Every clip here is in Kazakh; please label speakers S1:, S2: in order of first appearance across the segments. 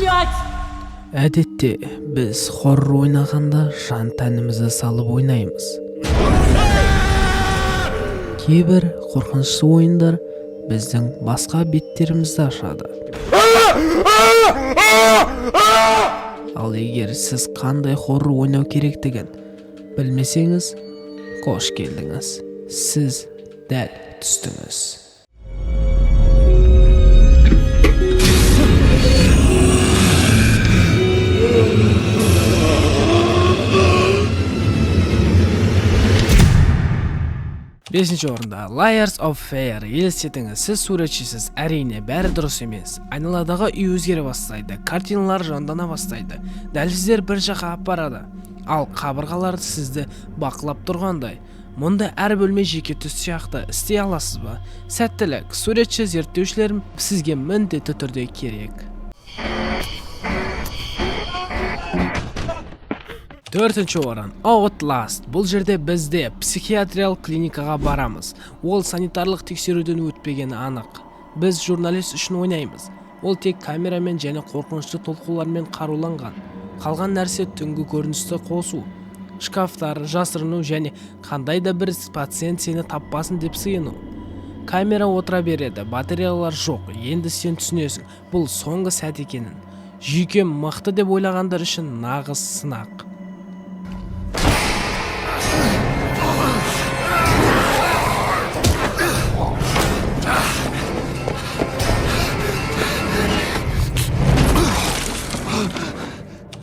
S1: блядь!
S2: Әдетте біз хоррор ойнағанда жан тәнімізді салып ойнаймыз. Кейбір қорқынышты ойындар біздің басқа беттерімізді ашады. Ал егер сіз қандай хоррор ойнау керектігін білмесеңіз, қош келдіңіз. Сіз дәл түстіңіз. Бесінші орында Layers of Fear. Елестетіңіз, сіз суретшісіз, әрине бәрі дұрыс емес. Айналадағы үй өзгере бастайды, картиналар жандана бастайды, дәліздер бір жаққа апарады, ал қабырғалар сізді бақылап тұрғандай. Мұнда әр бөлме жеке түс сияқты істей аласыз ба? Сәттілік, суретші зерттеушілер сізге міндетті түрде керек. Төртінші орын Outlast. Бұл жерде бізде психиатриялық клиникаға барамыз. Ол санитарлық тексеруден өтпегені анық. Біз журналист үшін ойнаймыз. Ол тек камерамен және қорқынышты толқулармен қаруланған. Қалған нәрсе түнгі көріністі қосу, шкафтар, жасырыну және қандай да бір пациент сені таппасын деп сыйыну. Камера отыра береді, батареялар жоқ. Енді сен түсінесің, бұл соңғы сәт екенін. Жүйкем мықты деп ойлағандар үшін нағыз сынақ.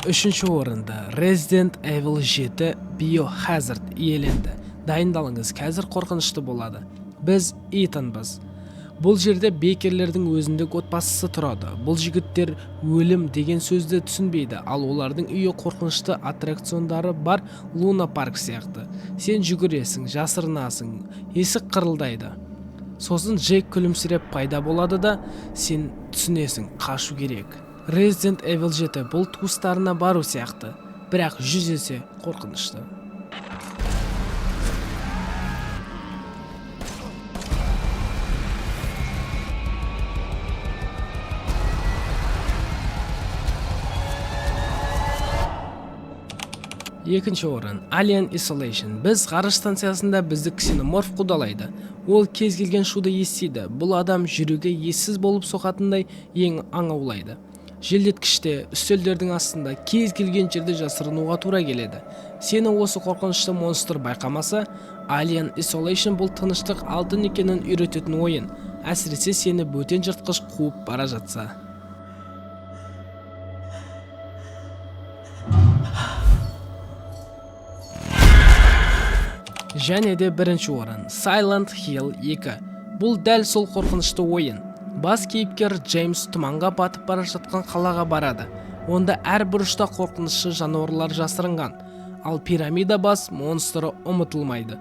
S2: Үшінші орында Resident Evil 7 Biohazard иеленді. Дайындалыңыз, қазір қорқынышты болады. Біз Итанбыз. Бұл жерде бейкерлердің өзіндік отбасысы тұрады. Бұл жігіттер өлім деген сөзді түсінбейді, ал олардың үйі қорқынышты аттракциондары бар Луна парк сияқты. Сен жүгіресің, жасырынасың, есік қырылдайды. Сосын Джек күлімсіреп пайда болады да, сен түсінесің, қашу керек. Resident Evil 7 бұл туыстарына бару сияқты, бірақ 100 есе қорқынышты. Екінші орын Alien Isolation. Біз ғарыш станциясында бізді ксеноморф қудалайды. Ол кез келген шуды естиді. Бұл адам жүрегі ессіз болып соқатындай ең аңаулайды. Желдеткіште, үстелдердің астында кез келген жерде жасырынуға тура келеді. Сені осы қорқынышты монстр байқамаса, Alien Isolation бұл тыныштық алтын екенін үйрететін ойын. Әсіресе сені бөтен жыртқыш қуып бара жатса. Және де бірінші орын Silent Hill 2. Бұл дәл сол қорқынышты ойын. Бас кейіпкер Джеймс тұманға батып бара жатқан қалаға барады. Онда әр бұрышта қорқынышты жануарлар жасырынған, ал пирамида бас монстры ұмытылмайды.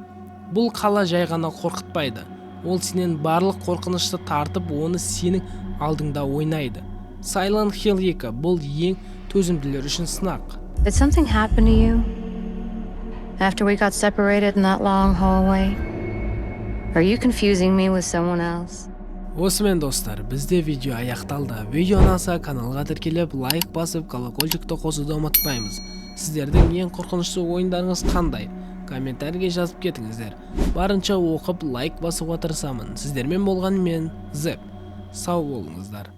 S2: Бұл қала жай ғана қорқытпайды. Ол сенен барлық қорқынышты тартып, оны сенің алдыңда ойнайды. Silent Hill 2 бұл ең төзімділер үшін сынақ.
S3: Did something happen to you after we got separated in that long hallway? Are you confusing me with someone else?
S2: Осымен достар, бізде видео аяқталды. Видео ұнаса каналға тіркеліп, лайк басып, колокольчикті қосуды ұмытпаймыз. Сіздердің ең қорқынышты ойындарыңыз қандай? Комментарийге жазып кетіңіздер. Барынша оқып, лайк басуға тырысамын. Сіздермен болған мен Зеп. Сау болыңыздар.